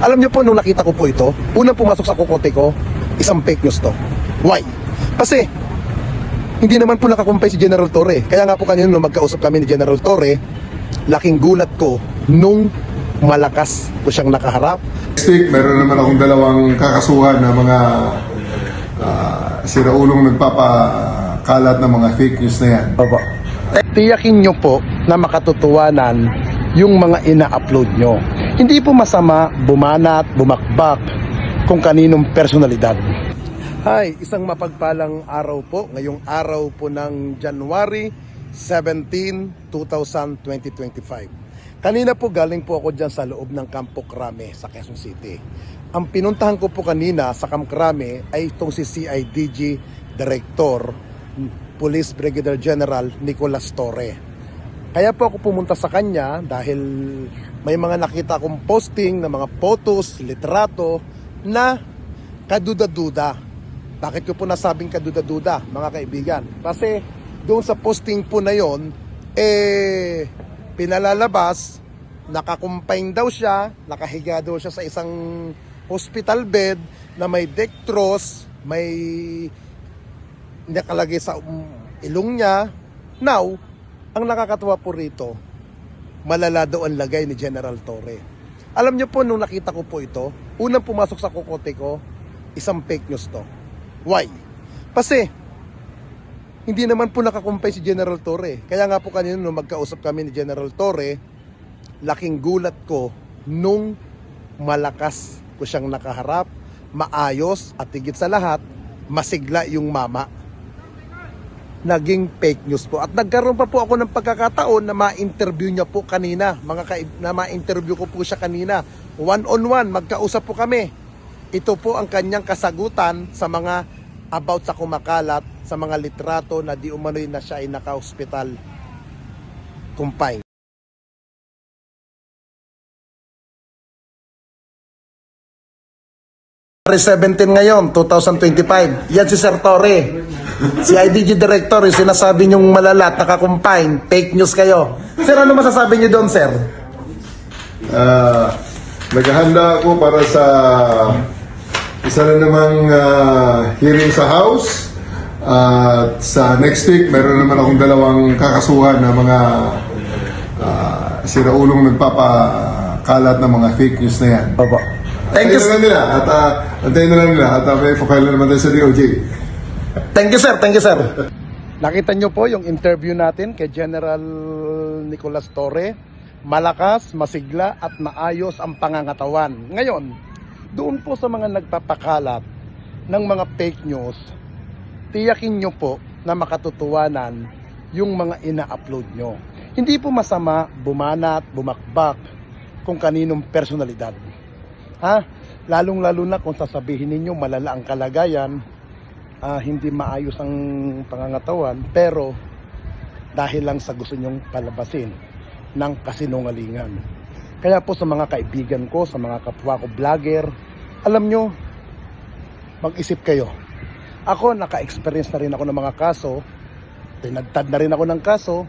Alam niyo po, nung nakita ko po ito, unang pumasok sa kokote ko, isang fake news to. Why? Kasi, hindi naman po nakakumpay si General Torre. Kaya nga po kanina nung magkausap kami ni General Torre, laking gulat ko nung malakas ko siyang nakaharap. Stick, meron naman akong dalawang kakasuhan na mga siraulong nagpapakalat ng mga fake news na yan. Opo. Tiyakin nyo po na makatotohanan yung mga ina-upload nyo. Hindi po masama bumanat, bumakbak kung kaninong personalidad. Hi, isang mapagpalang araw po. Ngayong araw po ng January 17, 2025. Kanina po galing po ako dyan sa loob ng Campo Crame sa Quezon City. Ang pinuntahan ko po kanina sa Campo Crame ay itong si CIDG Director, Police Brigadier General Nicolas Torre. Kaya po ako pumunta sa kanya dahil may mga nakita akong posting na mga photos, litrato na kaduda-duda. Bakit ko po nasabing kaduda-duda, mga kaibigan? Kasi doon sa posting po na yon, pinalalabas, nakakumpine daw siya, nakahiga daw siya sa isang hospital bed na may dextrose, may nakalagay sa ilong niya. Now, ang nakakatawa po rito, malala daw ang lagay ni General Torre. Alam niyo po, nung nakita ko po ito, unang pumasok sa kokote ko, isang fake news to. Why? Kasi, hindi naman po nakakumpay si General Torre. Kaya nga po kanina nung magkausap kami ni General Torre, laking gulat ko nung malakas ko siyang nakaharap, maayos at higit sa lahat, masigla yung mama. Naging fake news po. At nagkaroon pa po ako ng pagkakataon na ma-interview niya po kanina. Na ma-interview ko po siya kanina. One-on-one, magkausap po kami. Ito po ang kanyang kasagutan sa mga about sa kumakalat, sa mga litrato na di umano'y na siya ay naka-hospital confined. February 17 ngayon, 2025. Yan si Sir Torre. Si IDG Director, yung sinasabi niyong malalat, nakakumpine, fake news kayo. Sir, ano masasabi niyo doon, sir? Naghahanda ako para sa isa na namang hearing sa House. At sa next week, meron naman akong dalawang kakasuhan na mga siraulong nagpapakalat ng mga fake news na yan. Opo. Thank you, Antayin na lang nila at may file na naman tayo sa DOJ. Thank you, sir. Thank you, sir. Nakita nyo po yung interview natin kay General Nicolas Torre. Malakas, masigla at maayos ang pangangatawan. Ngayon, doon po sa mga nagpapakalat ng mga fake news, tiyakin nyo po na makatotohanan yung mga ina-upload nyo. Hindi po masama bumanat, bumakbak kung kaninong personalidad. Lalong-lalo na kung sasabihin ninyo malala ang kalagayan, hindi maayos ang pangangatawan, pero dahil lang sa gusto nyong palabasin ng kasinungalingan. Kaya po sa mga kaibigan ko, sa mga kapwa ko vlogger, alam nyo, mag-isip kayo. Ako, naka-experience na rin ako ng mga kaso, tinagtad na rin ako ng kaso,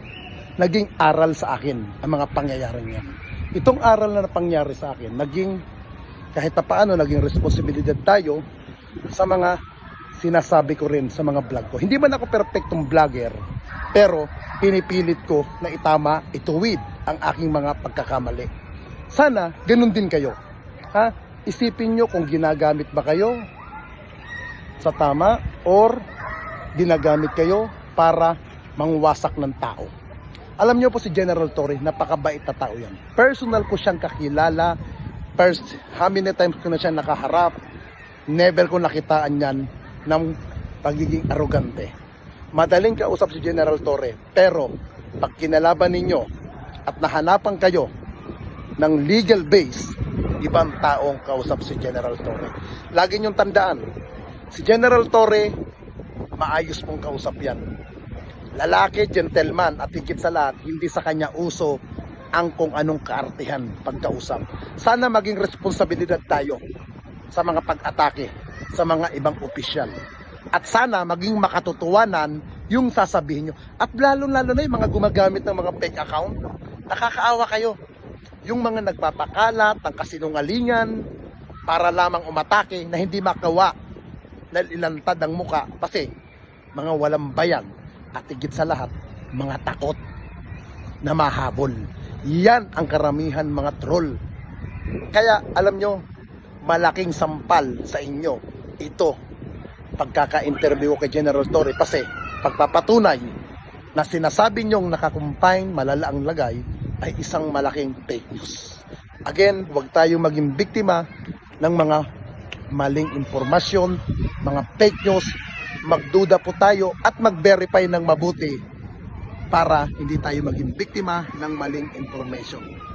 naging aral sa akin ang mga pangyayari niya. Itong aral na pangyari sa akin, kahit pa paano, naging responsibilidad tayo sa mga sinasabi ko rin sa mga vlog ko. Hindi man ako perfectong vlogger, pero pinipilit ko na itama, ituwid ang aking mga pagkakamali. Sana, ganun din kayo. Isipin nyo kung ginagamit ba kayo sa tama or ginagamit kayo para mangwasak ng tao. Alam nyo po si General Torre, napakabait na tao yan. Personal ko siyang kakilala. How many times ko na siya nakaharap, never ko nakitaan yan ng pagiging arrogante. Madaling kausap si General Torre, pero pag kinalaban ninyo at nahanapan kayo ng legal base, ibang taong kausap si General Torre. Lagi niyong tandaan, si General Torre, maayos mong kausap yan. Lalaki, gentleman, at higit sa lahat, hindi sa kanya uso ang kung anong kaartihan pagkausap. Sana maging responsibilidad tayo sa mga pag-atake sa mga ibang opisyal. At sana maging makatotohanan yung sasabihin nyo. At lalo-lalo na yung mga gumagamit ng mga fake account, nakakaawa kayo. Yung mga nagpapakalat ng kasinungalingan, para lamang umatake na hindi makawa na ilantad ang muka kasi mga walang bayag at higit sa lahat, mga takot na mahabol. Yan ang karamihan mga troll. Kaya alam nyo, malaking sampal sa inyo ito pagkaka-interview kay General Torre kasi pagpapatunay na sinasabi nyong nakakumpine malala ang lagay ay isang malaking fake news. Again, huwag tayo maging biktima ng mga maling impormasyon, mga fake news. Magduda po tayo at mag-verify ng mabuti para hindi tayo maging biktima ng maling information.